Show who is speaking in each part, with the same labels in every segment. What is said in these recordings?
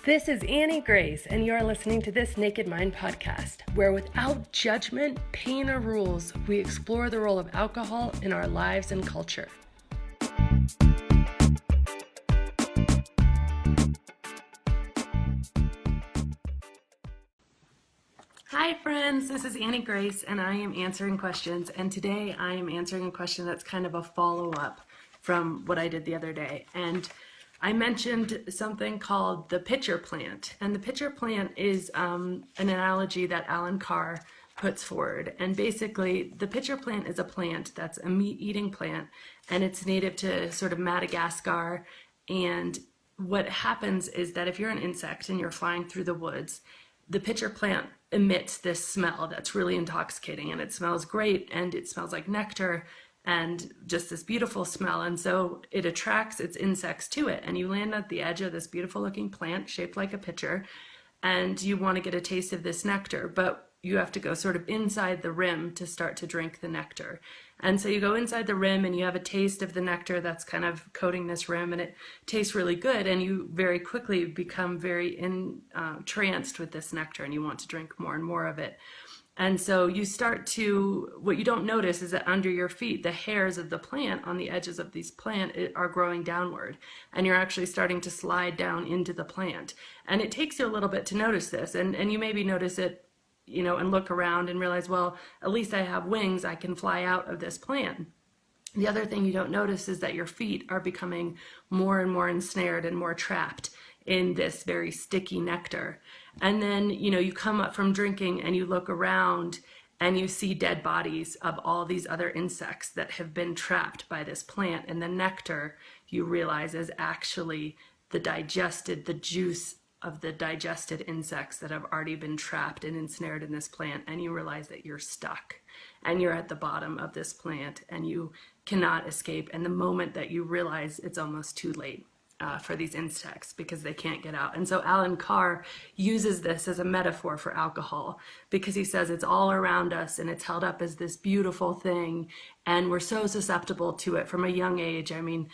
Speaker 1: This is Annie Grace, and you are listening to This Naked Mind podcast, where without judgment, pain, or rules, we explore the role of alcohol in our lives and culture. Hi friends, this is Annie Grace, and I am answering questions, and today I am answering a question that's kind of a follow-up from what I did the other day. And I mentioned something called the pitcher plant, and the pitcher plant is an analogy that Carr puts forward. And basically, the pitcher plant is a plant that's a meat-eating plant, and it's native to sort of Madagascar. And what happens is that if you're an insect and you're flying through the woods, the pitcher plant emits this smell that's really intoxicating, and it smells great, and it smells like nectar, and just this beautiful smell. And so it attracts its insects to it, and you land at the edge of this beautiful looking plant shaped like a pitcher, and you want to get a taste of this nectar, but you have to go sort of inside the rim to start to drink the nectar. And so you go inside the rim and you have a taste of the nectar that's kind of coating this rim, and it tastes really good, and you very quickly become very entranced with this nectar, and you want to drink more and more of it. And so you start to, what you don't notice is that under your feet, the hairs of the plant on the edges of these plant are growing downward, and you're actually starting to slide down into the plant. And it takes you a little bit to notice this, and you maybe notice it, you know, and look around and realize, well, at least I have wings, I can fly out of this plant. The other thing you don't notice is that your feet are becoming more and more ensnared and more trapped in this very sticky nectar. And then, you know, you come up from drinking and you look around and you see dead bodies of all these other insects that have been trapped by this plant. And the nectar, you realize, is actually the juice of the digested insects that have already been trapped and ensnared in this plant. And you realize that you're stuck and you're at the bottom of this plant and you cannot escape. And the moment that you realize, it's almost too late for these insects because they can't get out. And so Carr uses this as a metaphor for alcohol, because he says it's all around us and it's held up as this beautiful thing, and we're so susceptible to it from a young age. I mean,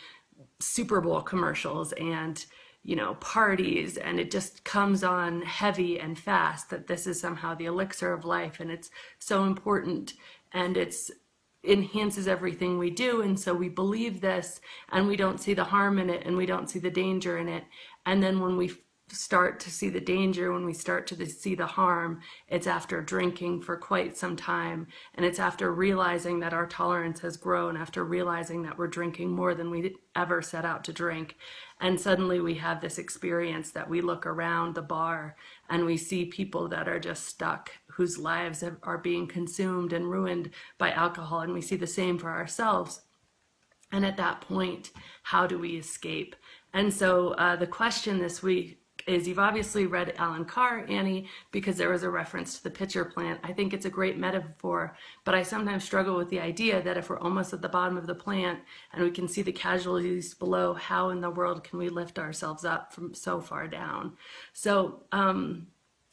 Speaker 1: Super Bowl commercials and, you know, parties, and it just comes on heavy and fast that this is somehow the elixir of life, and it's so important, and it's enhances everything we do. And so we believe this, and we don't see the harm in it, and we don't see the danger in it. And then when we start to see the danger, when we start to see the harm, it's after drinking for quite some time, and it's after realizing that our tolerance has grown, after realizing that we're drinking more than we ever set out to drink. And suddenly we have this experience that we look around the bar and we see people that are just stuck, whose lives are being consumed and ruined by alcohol, and we see the same for ourselves. And at that point, how do we escape? And so the question this week is, you've obviously read Carr, Annie, because there was a reference to the pitcher plant. I think it's a great metaphor, but I sometimes struggle with the idea that if we're almost at the bottom of the plant and we can see the casualties below, how in the world can we lift ourselves up from so far down? So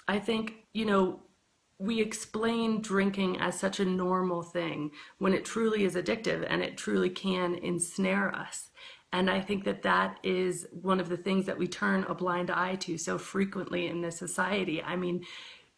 Speaker 1: I think, you know, we explain drinking as such a normal thing when it truly is addictive, and it truly can ensnare us. And I think that that is one of the things that we turn a blind eye to so frequently in this society. I mean,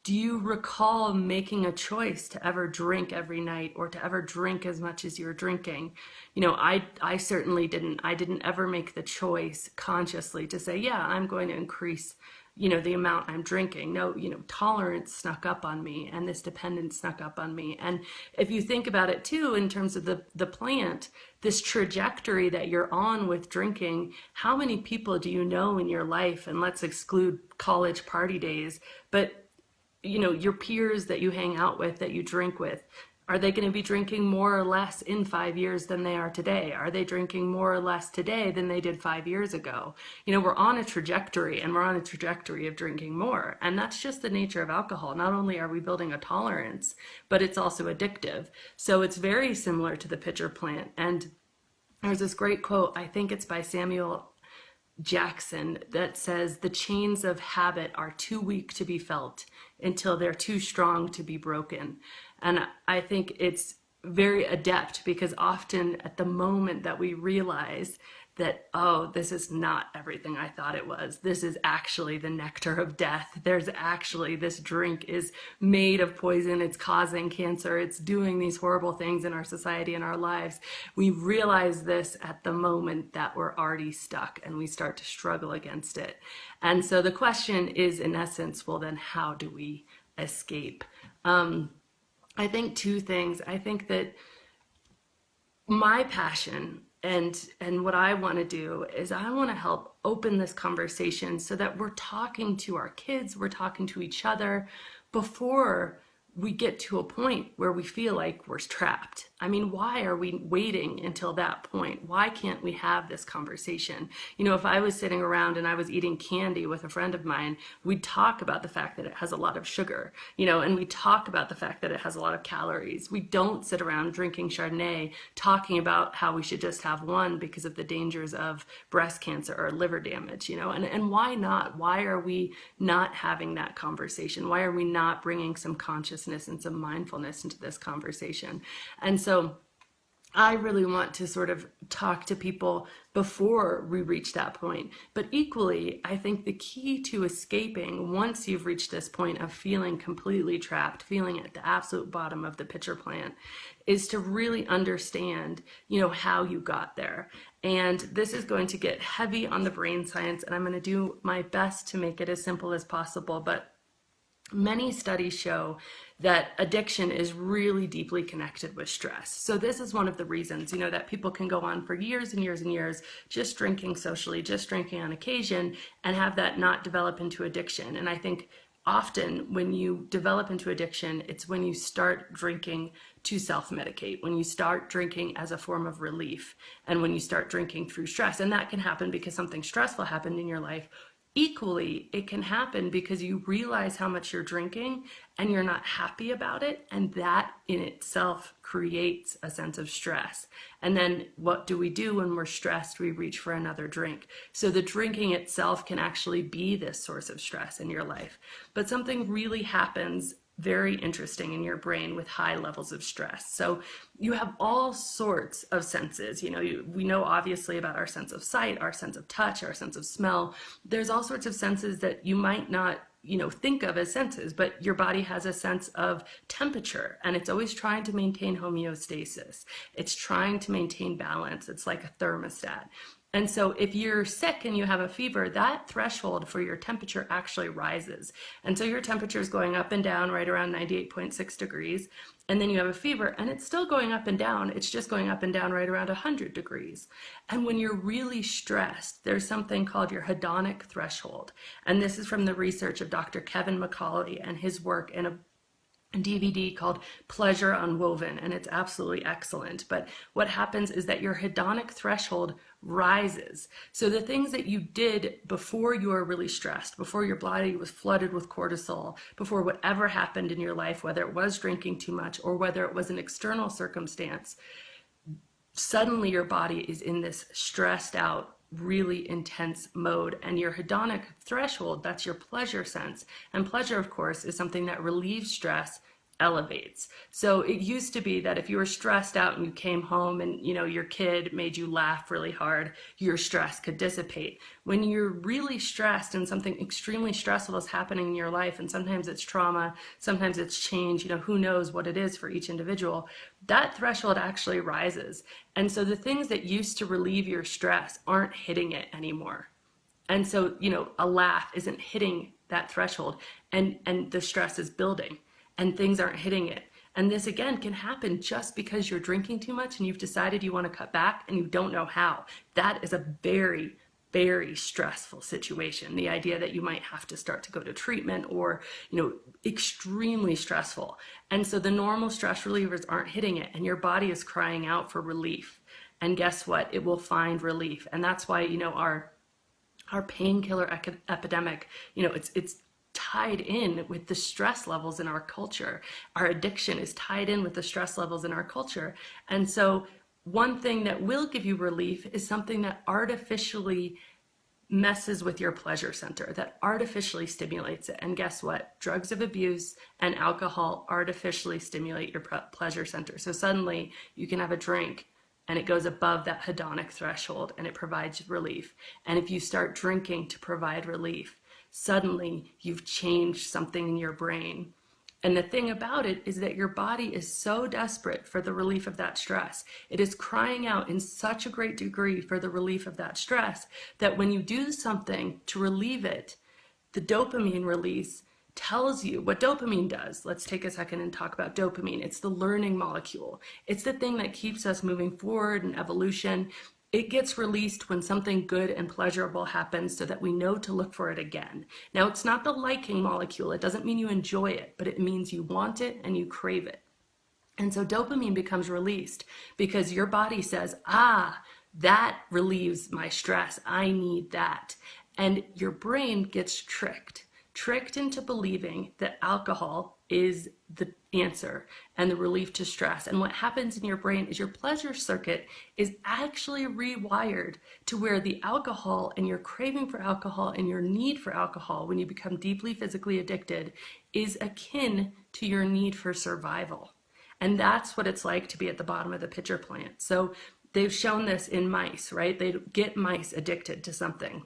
Speaker 1: do you recall making a choice to ever drink every night, or to ever drink as much as you're drinking? You know, I certainly didn't. I didn't ever make the choice consciously to say, yeah, I'm going to increase, you know, the amount I'm drinking. No, you know, tolerance snuck up on me, and this dependence snuck up on me. And if you think about it too, in terms of the plant, this trajectory that you're on with drinking, how many people do you know in your life, and let's exclude college party days, but you know, your peers that you hang out with, that you drink with, are they going to be drinking more or less in 5 years than they are today? Are they drinking more or less today than they did 5 years ago? You know, we're on a trajectory, and we're on a trajectory of drinking more. And that's just the nature of alcohol. Not only are we building a tolerance, but it's also addictive. So it's very similar to the pitcher plant. And there's this great quote, I think it's by Samuel Jackson, that says, the chains of habit are too weak to be felt until they're too strong to be broken. And I think it's very adept, because often at the moment that we realize that, oh, this is not everything I thought it was. This is actually the nectar of death. There's actually, this drink is made of poison. It's causing cancer. It's doing these horrible things in our society and our lives. We realize this at the moment that we're already stuck and we start to struggle against it. And so the question is, in essence, well, then how do we escape? I think two things. I think that my passion and what I want to do is I want to help open this conversation so that we're talking to our kids, we're talking to each other before we get to a point where we feel like we're trapped. I mean, why are we waiting until that point? Why can't we have this conversation? You know, if I was sitting around and I was eating candy with a friend of mine, we'd talk about the fact that it has a lot of sugar, you know, and we talk about the fact that it has a lot of calories. We don't sit around drinking Chardonnay talking about how we should just have one because of the dangers of breast cancer or liver damage, you know, and why not? Why are we not having that conversation? Why are we not bringing some consciousness and some mindfulness into this conversation? And so I really want to sort of talk to people before we reach that point. But equally, I think the key to escaping once you've reached this point of feeling completely trapped, feeling at the absolute bottom of the pitcher plant, is to really understand, you know, how you got there. And this is going to get heavy on the brain science, and I'm going to do my best to make it as simple as possible. But many studies show that addiction is really deeply connected with stress. So this is one of the reasons, you know, that people can go on for years and years and years just drinking socially, just drinking on occasion, and have that not develop into addiction. And I think often when you develop into addiction, it's when you start drinking to self-medicate, when you start drinking as a form of relief, and when you start drinking through stress. And that can happen because something stressful happened in your life. Equally, it can happen because you realize how much you're drinking and you're not happy about it, and that in itself creates a sense of stress. And then what do we do when we're stressed? We reach for another drink. So the drinking itself can actually be this source of stress in your life. But something really happens very interesting in your brain with high levels of stress. So you have all sorts of senses. You know, we know obviously about our sense of sight, our sense of touch, our sense of smell. There's all sorts of senses that you might not, you know, think of as senses, but your body has a sense of temperature, and it's always trying to maintain homeostasis. It's trying to maintain balance. It's like a thermostat. And so if you're sick and you have a fever, that threshold for your temperature actually rises. And so your temperature is going up and down right around 98.6 degrees. And then you have a fever and it's still going up and down. It's just going up and down right around 100 degrees. And when you're really stressed, there's something called your hedonic threshold. And this is from the research of Dr. Kevin McCauley and his work in a DVD called Pleasure Unwoven, and it's absolutely excellent. But what happens is that your hedonic threshold rises. So the things that you did before you were really stressed, before your body was flooded with cortisol, before whatever happened in your life, whether it was drinking too much or whether it was an external circumstance, suddenly your body is in this stressed out, really intense mode, and your hedonic threshold, that's your pleasure sense, and pleasure of course is something that relieves stress, elevates. So it used to be that if you were stressed out and you came home and, you know, your kid made you laugh really hard, your stress could dissipate. When you're really stressed and something extremely stressful is happening in your life, and sometimes it's trauma, sometimes it's change, you know, who knows what it is for each individual, that threshold actually rises. And so the things that used to relieve your stress aren't hitting it anymore. And so, you know, a laugh isn't hitting that threshold, and the stress is building and things aren't hitting it. And this again can happen just because you're drinking too much and you've decided you want to cut back and you don't know how. That is a very, very stressful situation. The idea that you might have to start to go to treatment or, you know, extremely stressful. And so the normal stress relievers aren't hitting it and your body is crying out for relief. And guess what? It will find relief. And that's why, you know, our painkiller epidemic, you know, it's tied in with the stress levels in our culture. Our addiction is tied in with the stress levels in our culture. And so one thing that will give you relief is something that artificially messes with your pleasure center, that artificially stimulates it. And guess what? Drugs of abuse and alcohol artificially stimulate your pleasure center. So suddenly you can have a drink and it goes above that hedonic threshold and it provides relief. And if you start drinking to provide relief, suddenly you've changed something in your brain. And the thing about it is that your body is so desperate for the relief of that stress. It is crying out in such a great degree for the relief of that stress that when you do something to relieve it, the dopamine release tells you what dopamine does. Let's take a second and talk about dopamine. It's the learning molecule. It's the thing that keeps us moving forward in evolution. It gets released when something good and pleasurable happens so that we know to look for it again. Now, it's not the liking molecule. It doesn't mean you enjoy it, but it means you want it and you crave it. And so dopamine becomes released because your body says, that relieves my stress. I need that. And your brain gets tricked into believing that alcohol is the answer and the relief to stress. And what happens in your brain is your pleasure circuit is actually rewired to where the alcohol and your craving for alcohol and your need for alcohol when you become deeply physically addicted is akin to your need for survival. And that's what it's like to be at the bottom of the pitcher plant. So they've shown this in mice, right? They get mice addicted to something.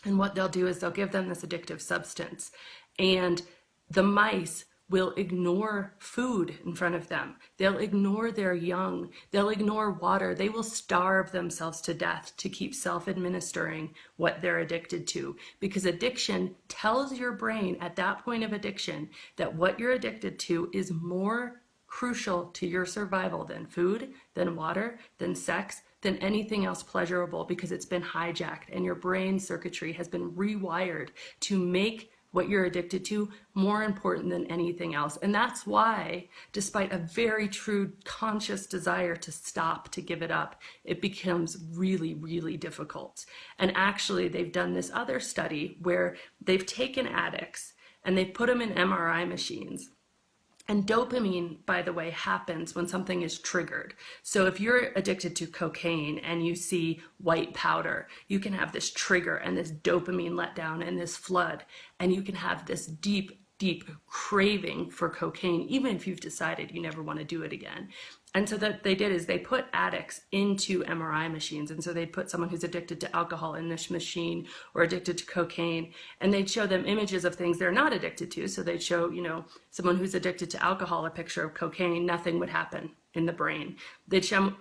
Speaker 1: And what they'll do is they'll give them this addictive substance, and the mice will ignore food in front of them. They'll ignore their young. They'll ignore water. They will starve themselves to death to keep self-administering what they're addicted to, because addiction tells your brain at that point of addiction that what you're addicted to is more crucial to your survival than food, than water, than sex, than anything else pleasurable, because it's been hijacked and your brain circuitry has been rewired to make what you're addicted to more important than anything else. And that's why, despite a very true conscious desire to stop, to give it up, it becomes really, really difficult. And actually, they've done this other study where they've taken addicts and they've put them in MRI machines. And dopamine, by the way, happens when something is triggered. So if you're addicted to cocaine and you see white powder, you can have this trigger and this dopamine letdown and this flood, and you can have this deep, deep craving for cocaine, even if you've decided you never want to do it again. And so what they did is they put addicts into MRI machines. And so they'd put someone who's addicted to alcohol in this machine or addicted to cocaine, and they'd show them images of things they're not addicted to. So they'd show, someone who's addicted to alcohol a picture of cocaine, nothing would happen in the brain. They'd show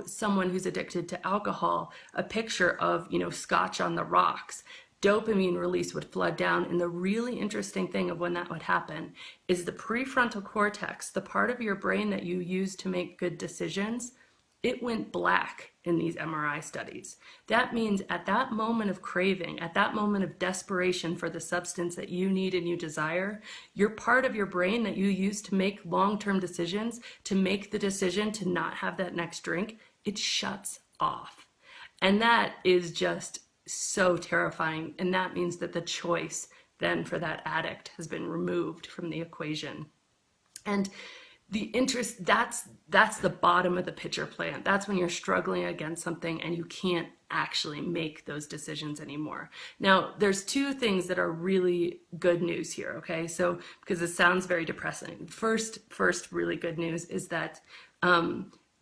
Speaker 1: someone who's addicted to alcohol a picture of, scotch on the rocks. Dopamine release would flood down. And the really interesting thing of when that would happen is the prefrontal cortex, the part of your brain that you use to make good decisions, it went black in these MRI studies. That means at that moment of craving, at that moment of desperation for the substance that you need and you desire, your part of your brain that you use to make long-term decisions, to make the decision to not have that next drink, it shuts off. And that is just so terrifying. And that means that the choice then for that addict has been removed from the equation. And the interest, that's the bottom of the pitcher plant. That's when you're struggling against something and you can't actually make those decisions anymore. Now, there's two things that are really good news here, okay? So, because it sounds very depressing. First really good news is that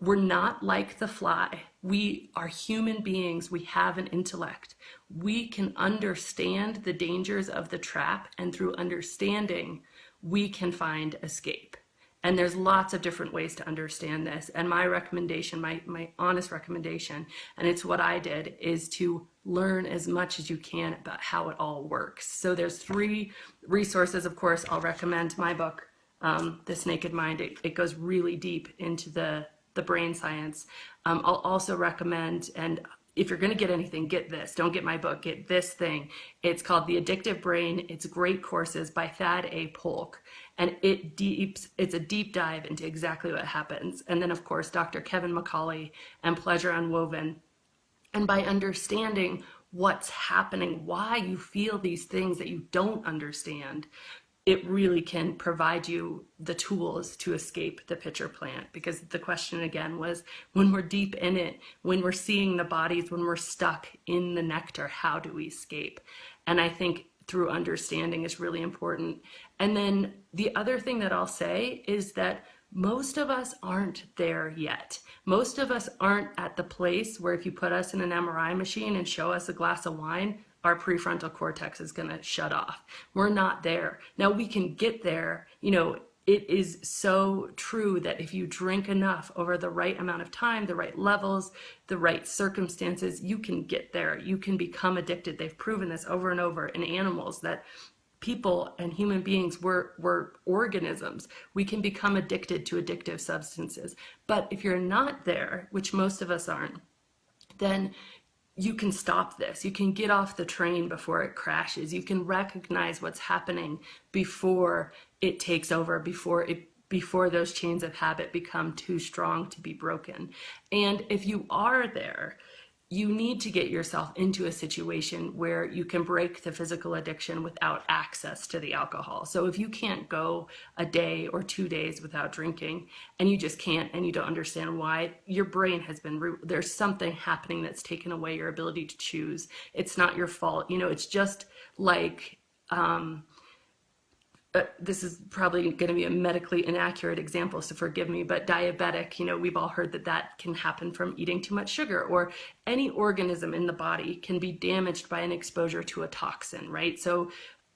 Speaker 1: we're not like the fly. We are human beings. We have an intellect. We can understand the dangers of the trap, and through understanding, we can find escape. And there's lots of different ways to understand this. And my recommendation, my honest recommendation, and it's what I did, is to learn as much as you can about how it all works. So there's 3 resources, of course. I'll recommend my book, This Naked Mind. It goes really deep into the brain science. I'll also recommend, and if you're going to get anything, get this. Don't get my book. Get this thing. It's called The Addictive Brain. It's great courses by Thad A. Polk. And it's a deep dive into exactly what happens. And then, of course, Dr. Kevin McCauley and Pleasure Unwoven. And by understanding what's happening, why you feel these things that you don't understand, it really can provide you the tools to escape the pitcher plant. Because the question again was, when we're deep in it, when we're seeing the bodies, when we're stuck in the nectar, how do we escape? And I think through understanding is really important. And then the other thing that I'll say is that Most of us aren't there yet. Most of us aren't at the place where if you put us in an MRI machine and show us a glass of wine, our prefrontal cortex is going to shut off. We're not there. Now we can get there. It is so true that if you drink enough over the right amount of time, the right levels, the right circumstances, you can get there. You can become addicted. They've proven this over and over in animals that people and human beings were organisms. We can become addicted to addictive substances. But if you're not there, which most of us aren't, then you can stop this. You can get off the train before it crashes. You can recognize what's happening before it takes over, before those chains of habit become too strong to be broken. And if you are there, you need to get yourself into a situation where you can break the physical addiction without access to the alcohol. So if you can't go a day or 2 days without drinking, and you just can't, and you don't understand why, your brain has been, there's something happening that's taken away your ability to choose. It's not your fault. It's just like, this is probably going to be a medically inaccurate example, so forgive me, but diabetic, we've all heard that can happen from eating too much sugar, or any organism in the body can be damaged by an exposure to a toxin, right? So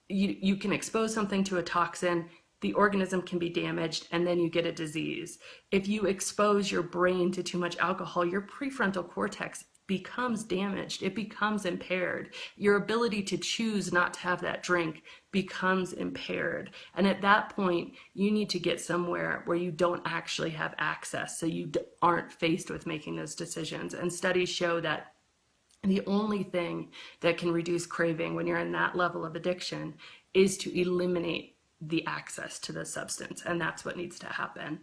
Speaker 1: you can expose something to a toxin, the organism can be damaged, and then you get a disease. If you expose your brain to too much alcohol, your prefrontal cortex becomes damaged. It becomes impaired. Your ability to choose not to have that drink becomes impaired. And at that point, you need to get somewhere where you don't actually have access, so you aren't faced with making those decisions. And studies show that the only thing that can reduce craving when you're in that level of addiction is to eliminate the access to the substance, and that's what needs to happen.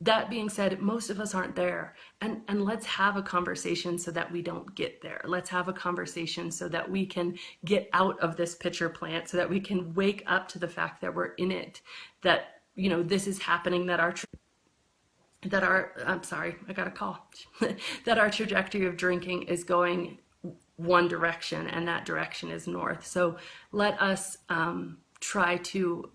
Speaker 1: That being said, most of us aren't there, and let's have a conversation so that we don't get there. Let's have a conversation so that we can get out of this pitcher plant, so that we can wake up to the fact that we're in it, that this is happening, that our I'm sorry, I got a call, that our trajectory of drinking is going one direction, and that direction is north. So let us try to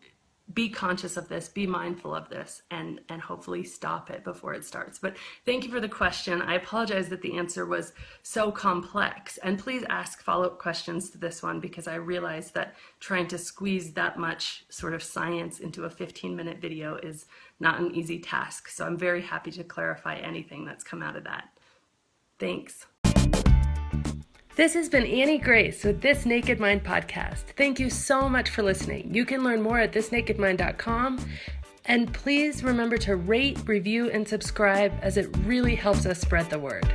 Speaker 1: be conscious of this, be mindful of this, and hopefully stop it before it starts. But thank you for the question. I apologize that the answer was so complex, and please ask follow-up questions to this one, because I realize that trying to squeeze that much sort of science into a 15-minute video is not an easy task. So I'm very happy to clarify anything that's come out of that. Thanks. This has been Annie Grace with This Naked Mind podcast. Thank you so much for listening. You can learn more at thisnakedmind.com. And please remember to rate, review, and subscribe, as it really helps us spread the word.